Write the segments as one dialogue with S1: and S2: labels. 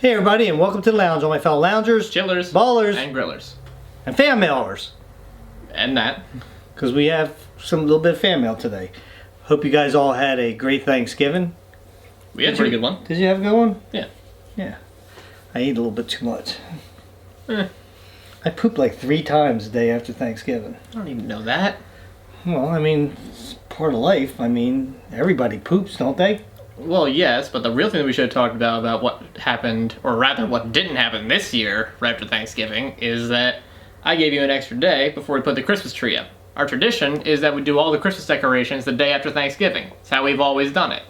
S1: Hey everybody, and welcome to the lounge, all my fellow loungers,
S2: chillers,
S1: ballers,
S2: and grillers,
S1: and fan mailers.
S2: And that.
S1: Because we have some little bit of fan mail today. Hope you guys all had a great Thanksgiving.
S2: We had a pretty good one.
S1: Did you have a good one?
S2: Yeah.
S1: Yeah. I ate a little bit too much. I pooped like 3 times the day after Thanksgiving.
S2: I don't even know that.
S1: Well, I mean, it's part of life. I mean, everybody poops, don't they?
S2: Well, yes, but the real thing that we should have talked about what happened, or rather what didn't happen this year right after Thanksgiving, is that I gave you an extra day before we put the Christmas tree up. Our tradition is that we do all the Christmas decorations the day after Thanksgiving. It's how we've always done it.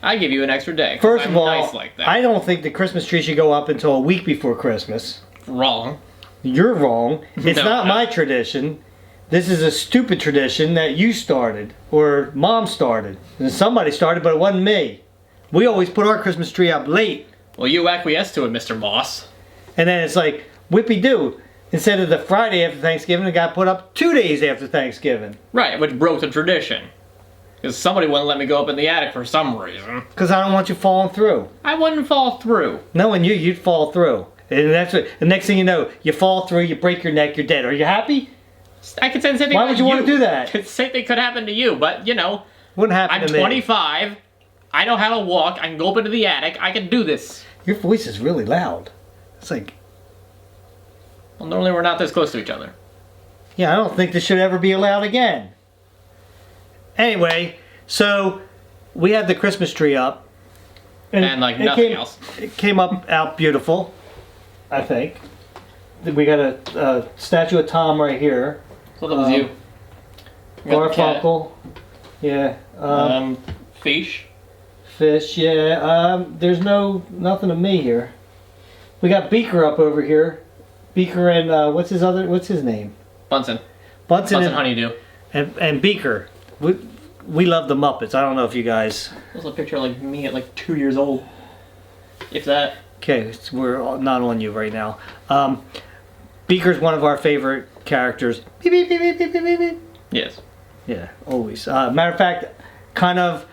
S2: I give you an extra day.
S1: First of all,
S2: nice like that.
S1: I don't think the Christmas tree should go up until a week before Christmas.
S2: Wrong.
S1: You're wrong. It's
S2: No,
S1: not
S2: no.
S1: my tradition. This is a stupid tradition that you started, or Mom started. And somebody started, but it wasn't me. We always put our Christmas tree up late.
S2: Well, you acquiesced to it, Mr. Moss.
S1: And then it's like, whippy-doo. Instead of the Friday after Thanksgiving, it got put up 2 days after Thanksgiving.
S2: Right, which broke the tradition. Because somebody wouldn't let me go up in the attic for some reason.
S1: Because I don't want you falling through.
S2: I wouldn't fall through.
S1: Knowing you, you'd fall through. And that's what, the next thing you know, you fall through, you break your neck, you're dead. Are you happy?
S2: I could say the same thing.
S1: Why would you want to do that?
S2: The same thing could happen to you, but you know,
S1: Wouldn't happen
S2: I'm
S1: to me.
S2: 25. I know how to walk. I can go up into the attic. I can do this.
S1: Your voice is really loud. It's like,
S2: Well, normally we're not this close to each other.
S1: yeah, I don't think this should ever be allowed again. Anyway, so we had the Christmas tree up.
S2: And like nothing else.
S1: It came up out beautiful, I think. We got a statue of Tom right here.
S2: So that was you. We got the cat.
S1: Garfunkel. Yeah.
S2: Fish.
S1: Fish, yeah. There's nothing of me here. We got Beaker up over here. Beaker and what's his name?
S2: Bunsen.
S1: Bunsen and
S2: Honeydew.
S1: and Beaker. We love the Muppets. I don't know if you guys.
S2: There's a picture of like me at like 2 years old. If that.
S1: Okay, so we're not on you right now. Beaker's one of our favorite characters. Beep, beep, beep, beep, beep, beep, beep.
S2: Yes.
S1: Yeah, always. Matter of fact, kind of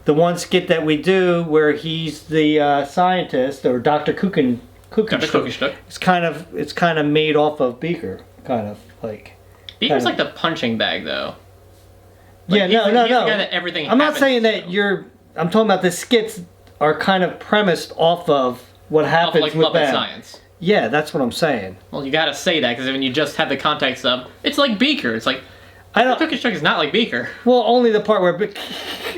S1: the one skit that we do where he's the scientist, or Dr. Kuchenstuck. It's kind of made off of Beaker, kind of like.
S2: Beaker's like the punching bag, though.
S1: Yeah,
S2: Like, he's
S1: no.
S2: the guy that everything
S1: I'm not
S2: happens
S1: saying that
S2: to.
S1: you're. I'm talking about the skits are kind of premised off of what happens
S2: Like
S1: with
S2: Muppet
S1: them.
S2: Science.
S1: Yeah, that's what I'm saying.
S2: Well, you gotta say that, because when you just have the context of, it's like Beaker. It's like,
S1: I don't.
S2: Kuchenstuck is not like Beaker.
S1: Well, only the part where,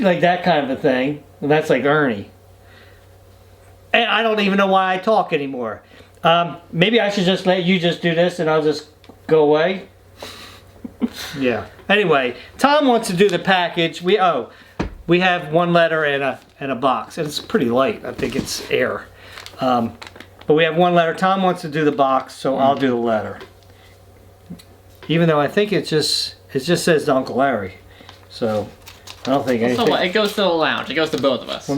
S1: like that kind of a thing. And that's like Ernie. And I don't even know why I talk anymore. Maybe I should just let you just do this and I'll just go away. Yeah. Anyway, Tom wants to do the package. We have one letter and a box, and it's pretty light. I think it's air. But we have one letter. Tom wants to do the box, so I'll do the letter. Even though I think it just says to Uncle Larry, so I don't think anything.
S2: So what? It goes to the lounge. It goes to both of us.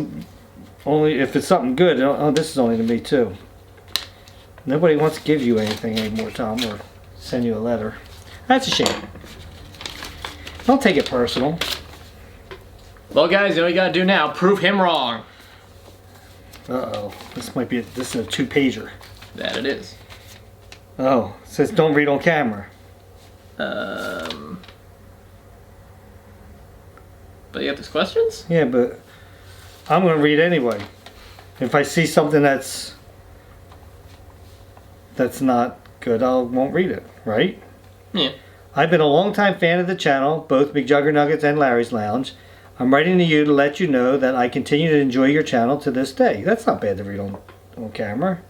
S1: Only if it's something good. Oh, this is only to me too. Nobody wants to give you anything anymore, Tom, or send you a letter. That's a shame. Don't take it personal.
S2: Well, guys, you know what you gotta do now? Prove him wrong.
S1: Uh-oh. This is a 2-pager.
S2: That it is.
S1: Oh, it says don't read on camera.
S2: But you got these questions?
S1: Yeah, but I'm going to read anyway. If I see something that's not good, I won't read it, right?
S2: Yeah.
S1: I've been a longtime fan of the channel, both McJuggernuggets and Larry's Lounge. I'm writing to you to let you know that I continue to enjoy your channel to this day. That's not bad to read on camera.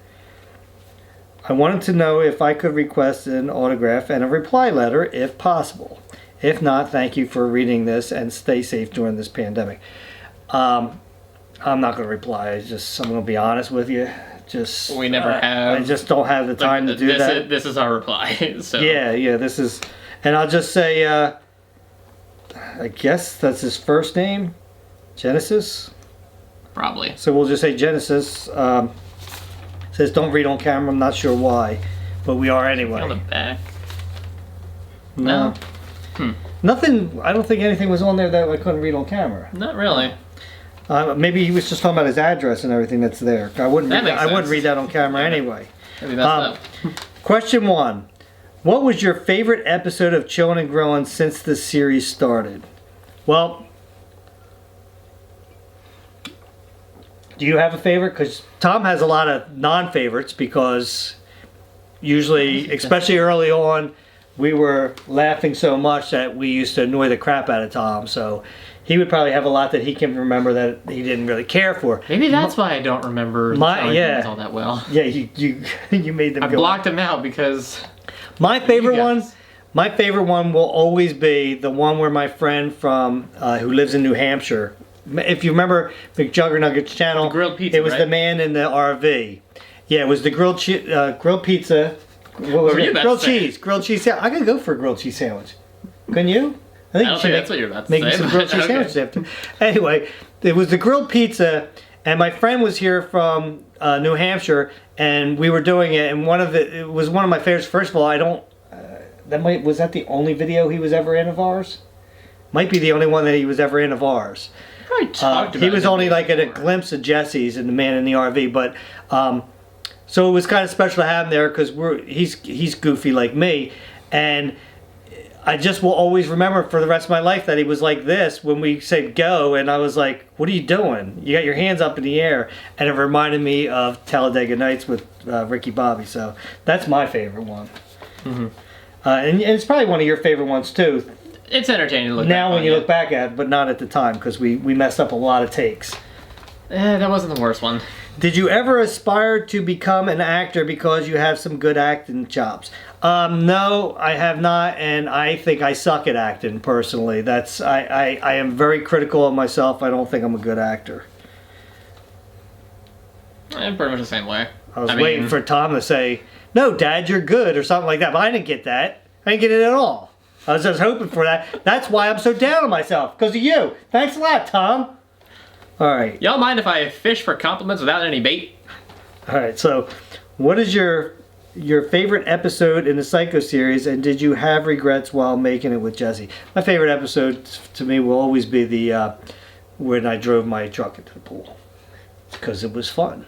S1: I wanted to know if I could request an autograph and a reply letter if possible. If not, thank you for reading this and stay safe during this pandemic. I'm not going to reply. I'm going to be honest with you.
S2: We never have.
S1: I just don't have the time to do that.
S2: This is our reply. So.
S1: Yeah, this is... And I'll just say, I guess that's his first name, Genesis.
S2: Probably.
S1: So we'll just say Genesis. Says don't read on camera. I'm not sure why, but we are anyway.
S2: On the back.
S1: No. Nothing. I don't think anything was on there that I couldn't read on camera.
S2: Not really.
S1: Maybe he was just talking about his address and everything that's there. I wouldn't read that on camera anyway.
S2: Maybe that's
S1: Question 1. What was your favorite episode of Chillin' and Grillin' since the series started? Well, do you have a favorite? Because Tom has a lot of non-favorites because usually, especially early on, we were laughing so much that we used to annoy the crap out of Tom. So he would probably have a lot that he can remember that he didn't really care for.
S2: Maybe that's why I don't remember things all that well.
S1: Yeah, you made them.
S2: I blocked them out because
S1: my favorite one will always be the one where my friend from who lives in New Hampshire. If you remember McJuggernuggets channel,
S2: the grilled pizza,
S1: it was the man in the RV. Yeah, it was the grilled pizza. What was it? Grilled cheese. I could go for a grilled cheese sandwich. Couldn't you?
S2: I don't think that's what you're about to say.
S1: Make some grilled cheese sandwiches after. Anyway, it was the grilled pizza, and my friend was here from New Hampshire, and we were doing it. And it was one of my favorites. First of all, was that the only video he was ever in of ours? Might be the only one that he was ever in of ours. He was only like at a glimpse of Jesse's and the man in the RV, but so it was kind of special to have him there because he's goofy like me, and I just will always remember for the rest of my life that he was like this when we said go, and I was like, "What are you doing? You got your hands up in the air," and it reminded me of Talladega Nights with Ricky Bobby. So that's my favorite one, and it's probably one of your favorite ones too.
S2: It's entertaining to look
S1: now
S2: back
S1: when you look back at it, but not at the time because we messed up a lot of takes.
S2: That wasn't the worst one.
S1: Did you ever aspire to become an actor because you have some good acting chops? No, I have not, and I think I suck at acting personally. I am very critical of myself. I don't think I'm a good actor.
S2: I'm pretty much the same way.
S1: I was waiting for Tom to say, "No, Dad, you're good," or something like that, but I didn't get that. I didn't get it at all. I was just hoping for that. That's why I'm so down on myself, because of you. Thanks a lot, Tom. All right.
S2: Y'all mind if I fish for compliments without any bait?
S1: All right, so what is your favorite episode in the Psycho series, and did you have regrets while making it with Jesse? My favorite episode to me will always be the when I drove my truck into the pool, because it was fun.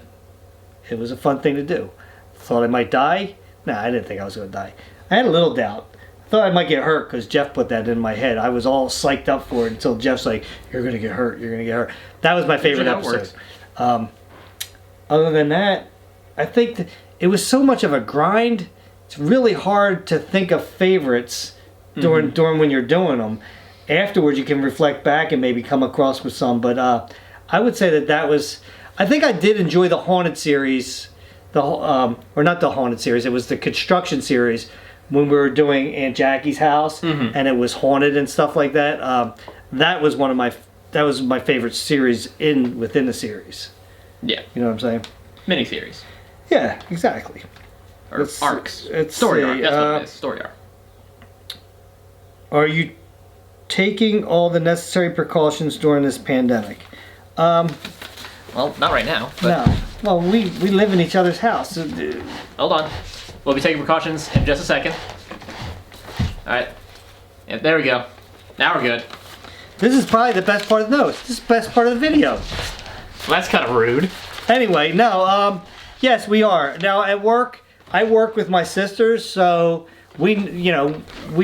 S1: It was a fun thing to do. Thought I might die? Nah, I didn't think I was going to die. I had a little doubt. I thought I might get hurt because Jeff put that in my head. I was all psyched up for it until Jeff's like, "You're going to get hurt. You're going to get hurt." That was my favorite episode. Other than that, I think that it was so much of a grind. It's really hard to think of favorites during when you're doing them. Afterwards, you can reflect back and maybe come across with some. But I would say that was. I think I did enjoy the Haunted series, or not the Haunted series. It was the construction series when we were doing Aunt Jackie's house, and it was haunted and stuff like that. That was my favorite series within the series.
S2: Yeah.
S1: You know what I'm saying?
S2: Miniseries.
S1: Yeah, exactly.
S2: Or arcs.
S1: Story
S2: arc. That's what it is. Story arc.
S1: Are you taking all the necessary precautions during this pandemic?
S2: Well, not right now. But
S1: no. Well, we live in each other's house.
S2: Hold on. We'll be taking precautions in just a second. Alright. Yeah, there we go. Now we're good.
S1: This is probably the best part of the notes. This is the best part of the video.
S2: Well, that's kind of rude.
S1: Anyway, no, yes, we are. Now, at work, I work with my sisters, so we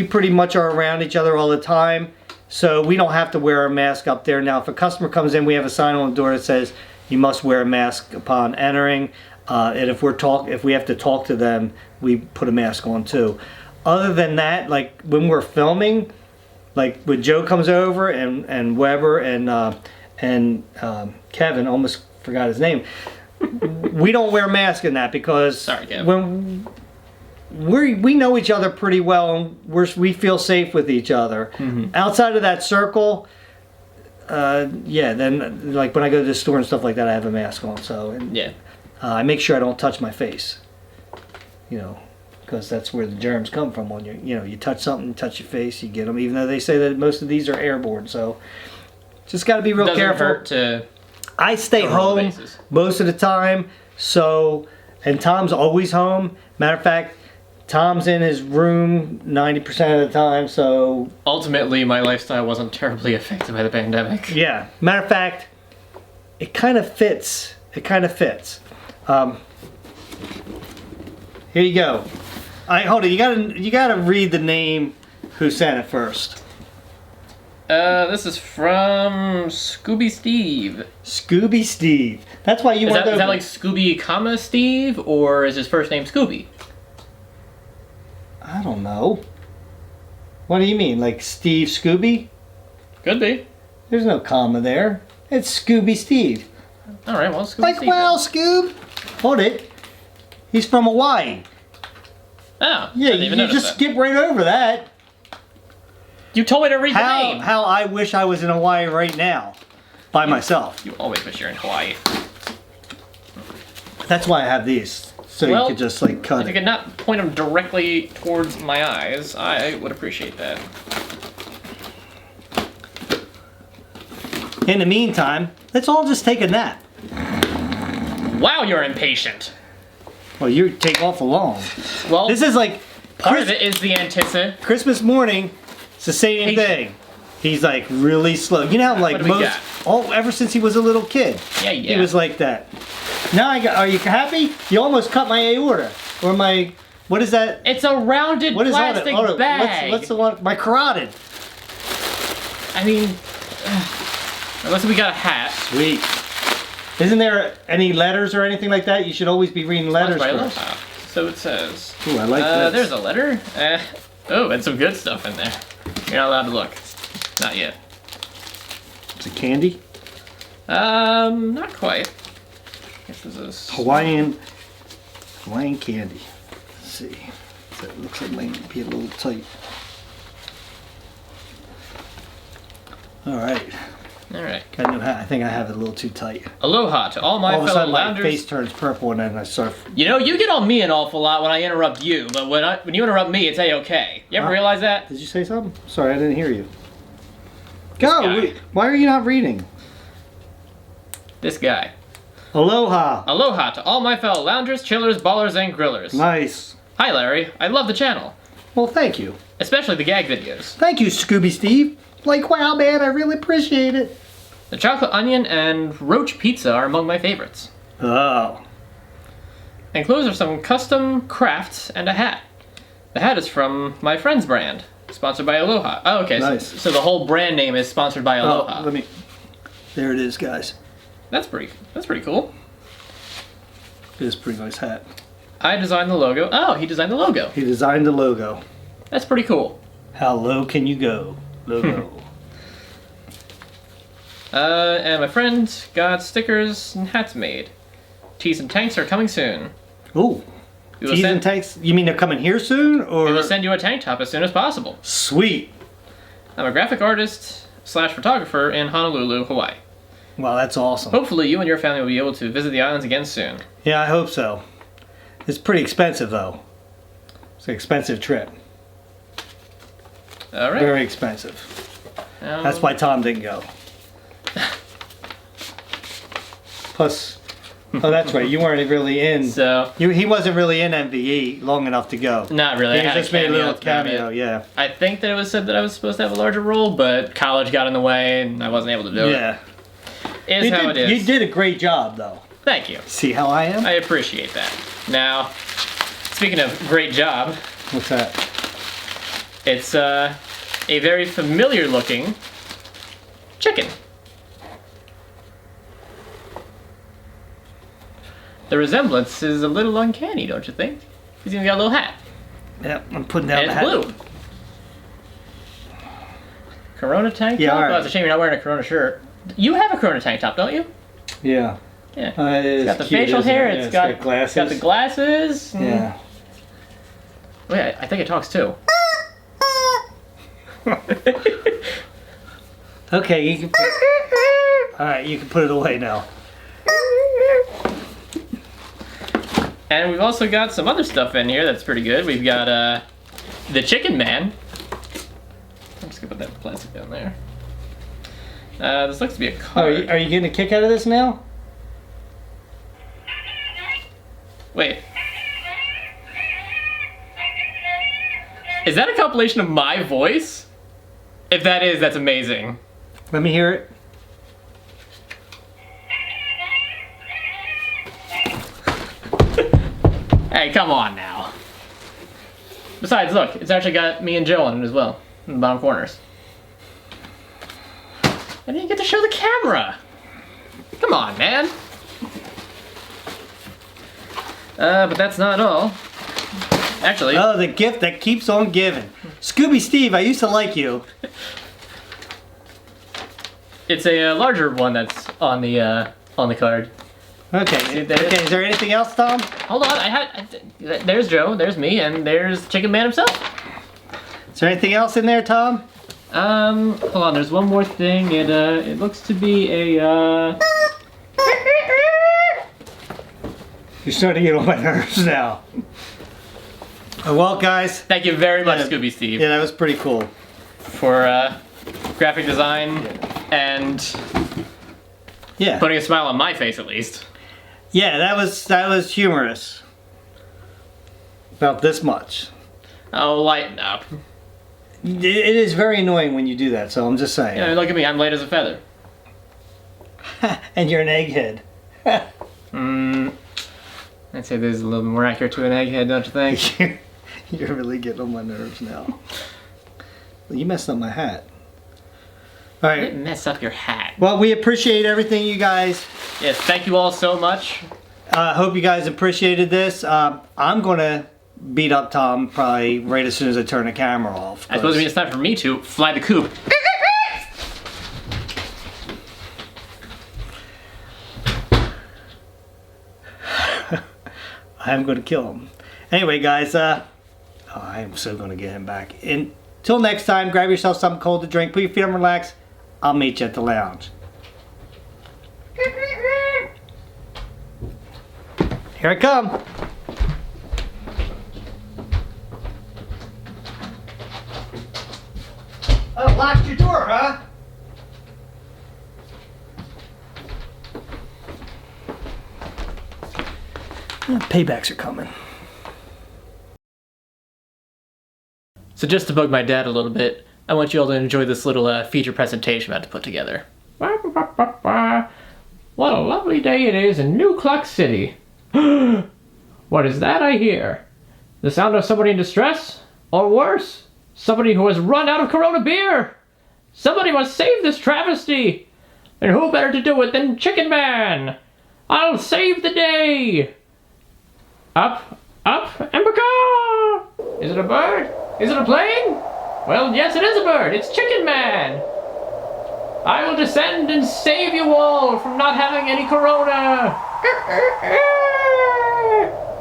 S1: pretty much are around each other all the time, so we don't have to wear a mask up there. Now, if a customer comes in, we have a sign on the door that says, "You must wear a mask upon entering," and if we have to talk to them, we put a mask on too. Other than that, like when we're filming, like when Joe comes over and Weber and Kevin, almost forgot his name, we don't wear masks in that because
S2: sorry, Kevin.
S1: When we know each other pretty well and we feel safe with each other. Outside of that circle, then like when I go to the store and stuff like that, I have a mask on. So I make sure I don't touch my face. Because that's where the germs come from. When you touch something, touch your face, you get them. Even though they say that most of these are airborne, so just got to be real careful.
S2: Hurt to
S1: I stay home most of the time, and Tom's always home. Matter of fact, Tom's in his room 90% of the time, so
S2: ultimately my lifestyle wasn't terribly affected by the pandemic.
S1: Yeah. Matter of fact, it kind of fits. It kind of fits. Here you go. Hold on. You gotta read the name who sent it first.
S2: This is from Scooby Steve.
S1: Scooby Steve. That's why you
S2: Is
S1: went over.
S2: that like Scooby, comma Steve, or is his first name Scooby?
S1: I don't know. What do you mean, like Steve Scooby?
S2: Could be.
S1: There's no comma there. It's Scooby Steve.
S2: All right, well, Scooby
S1: Like,
S2: Steve.
S1: well, Scoob. Hold it. He's from Hawaii.
S2: Oh,
S1: Yeah,
S2: I didn't even
S1: you
S2: notice
S1: just
S2: that.
S1: skip right over that.
S2: You told me to read the name.
S1: How I wish I was in Hawaii right now, by myself.
S2: You always wish you're in Hawaii.
S1: That's why I have these, so
S2: Well,
S1: you could just like cut
S2: If you
S1: it.
S2: could not point them directly towards my eyes, I would appreciate that.
S1: In the meantime, let's all just take a nap.
S2: Wow, you're impatient.
S1: Well, you take off alone.
S2: Well,
S1: This is like
S2: part of it is the anticipation.
S1: Christmas morning. It's the same
S2: Patient.
S1: thing. He's like really slow. You know how like
S2: What do we
S1: most, ever since he was a little kid.
S2: Yeah.
S1: He was like that. Now are you happy? You almost cut my aorta. Or my, what is that?
S2: It's a rounded
S1: What is
S2: plastic
S1: on it?
S2: bag.
S1: What's the one? My carotid.
S2: I mean, unless we got a hat.
S1: Sweet. Isn't there any letters or anything like that? You should always be reading letters
S2: By
S1: first.
S2: Aloha. So it says.
S1: Ooh, I like this.
S2: There's a letter. And some good stuff in there. You're not allowed to look. Not yet.
S1: Is it candy?
S2: Not quite. I guess this is
S1: Hawaiian candy. Let's see. That looks like it might be a little tight. All right.
S2: All right.
S1: Got a new hat. I think I have it a little too tight.
S2: Aloha to all my
S1: All of a
S2: fellow
S1: sudden, my
S2: loungers.
S1: face turns purple, and then I start.
S2: You know, you get on me an awful lot when I interrupt you, but when you interrupt me, it's a-okay. You ever
S1: Huh?
S2: realize that?
S1: Did you say something? Sorry, I didn't hear you. Go.
S2: guy.
S1: Why are you not reading?
S2: This guy.
S1: Aloha.
S2: Aloha to all my fellow loungers, chillers, ballers, and grillers.
S1: Nice.
S2: Hi, Larry. I love the channel,
S1: Well, thank you.
S2: especially the gag videos.
S1: Thank you, Scooby Steve. Like, wow, man, I really appreciate it.
S2: The chocolate onion and roach pizza are among my favorites.
S1: Oh.
S2: Enclosed are some custom crafts and a hat. The hat is from my friend's brand, sponsored by Aloha. Oh, okay.
S1: Nice.
S2: So the whole brand name is sponsored by Aloha.
S1: Oh, let me. There it is, guys.
S2: That's pretty cool.
S1: It is a pretty nice hat.
S2: I designed the logo. Oh, he designed the logo.
S1: He designed the logo.
S2: That's pretty cool.
S1: How low can you go? Logo.
S2: And my friend got stickers and hats made. Tees and tanks are coming soon.
S1: Ooh.
S2: We will
S1: Tees
S2: send-
S1: and tanks. You mean they're coming here soon, or?
S2: We will send you a tank top as soon as possible.
S1: Sweet.
S2: I'm a graphic artist / photographer in Honolulu, Hawaii.
S1: Wow, that's awesome.
S2: Hopefully you and your family will be able to visit the islands again soon.
S1: Yeah, I hope so. It's pretty expensive, though. It's an expensive trip.
S2: All right.
S1: Very expensive. That's why Tom didn't go. Plus, oh, that's right. You weren't really in.
S2: So,
S1: He wasn't really in MVE long enough to go.
S2: not really.
S1: He
S2: I had
S1: just made a little
S2: that's about it.
S1: cameo. Yeah.
S2: I think that it was said that I was supposed to have a larger role, but college got in the way and I wasn't able to do
S1: Yeah.
S2: it. Is how it is.
S1: You did a great job, though.
S2: Thank you.
S1: See how I am?
S2: I appreciate that. Now, speaking of great job,
S1: What's that?
S2: it's a very familiar looking chicken. The resemblance is a little uncanny, don't you think? He's even got a little hat.
S1: Yep, I'm putting down
S2: And
S1: the
S2: it's
S1: hat.
S2: blue. Corona tank
S1: Yeah,
S2: top?
S1: all right.
S2: Oh, it's a shame you're not wearing a Corona shirt. You have a Corona tank top, don't you?
S1: Yeah.
S2: Yeah.
S1: It's
S2: Got the
S1: cute,
S2: facial
S1: isn't
S2: hair,
S1: it? Yeah,
S2: it's got
S1: glasses.
S2: got the glasses.
S1: Yeah.
S2: Wait, I think it talks too.
S1: Okay, you can put, all right, you can put it away now.
S2: And we've also got some other stuff in here that's pretty good. We've got the Chicken Man. I'm just gonna put that plastic down there. This looks to be a
S1: Oh,
S2: card.
S1: are you getting a kick out of this now?
S2: Wait. Is that a compilation of my voice? If that is, that's amazing.
S1: Let me hear it.
S2: Hey, come on now. Besides, look, it's actually got me and Joe on it as well, in the bottom corners. I didn't get to show the camera. Come on, man. But that's not all. Actually.
S1: Oh, the gift that keeps on giving. Scooby Steve, I used to like you.
S2: It's a larger one that's on the card.
S1: Okay. Okay. Is there anything else, Tom?
S2: Hold on. There's Joe. There's me, and there's Chicken Man himself.
S1: Is there anything else in there, Tom?
S2: Hold on. There's one more thing. It looks to be a.
S1: You're starting to get on my nerves now. Well, guys.
S2: Thank you very much, Scooby Steve.
S1: Yeah, that was pretty cool.
S2: For graphic design and putting a smile on my face at least.
S1: Yeah, that was humorous. About this much.
S2: Oh, lighten up.
S1: It is very annoying when you do that, so I'm just saying.
S2: Yeah, look at me, I'm light as a feather.
S1: And you're an egghead.
S2: I'd say this is a little bit more accurate to an egghead, don't you think?
S1: You're really getting on my nerves now. Well, you messed up my hat. All right.
S2: I didn't mess up your hat.
S1: Well, we appreciate everything, you guys.
S2: Yes, thank you all so much.
S1: Hope you guys appreciated this. I'm going to beat up Tom probably right as soon as I turn the camera off.
S2: I suppose it's time for me to fly the coop.
S1: I'm going to kill him. Anyway, guys, I am so going to get him back. Until next time, grab yourself something cold to drink, put your feet on, relax. I'll meet you at the lounge. Here I come. Oh, locked your door, huh? Paybacks are coming.
S2: So just to bug my dad a little bit, I want you all to enjoy this little feature presentation I'm about to put together. What a lovely day it is in New Clock City. What is that I hear? The sound of somebody in distress? Or worse, somebody who has run out of Corona beer? Somebody must save this travesty! And who better to do it than Chicken Man? I'll save the day! Up, and baca! Is it a bird? Is it a plane? Well, yes, it is a bird. It's Chicken Man. I will descend and save you all from not having any corona.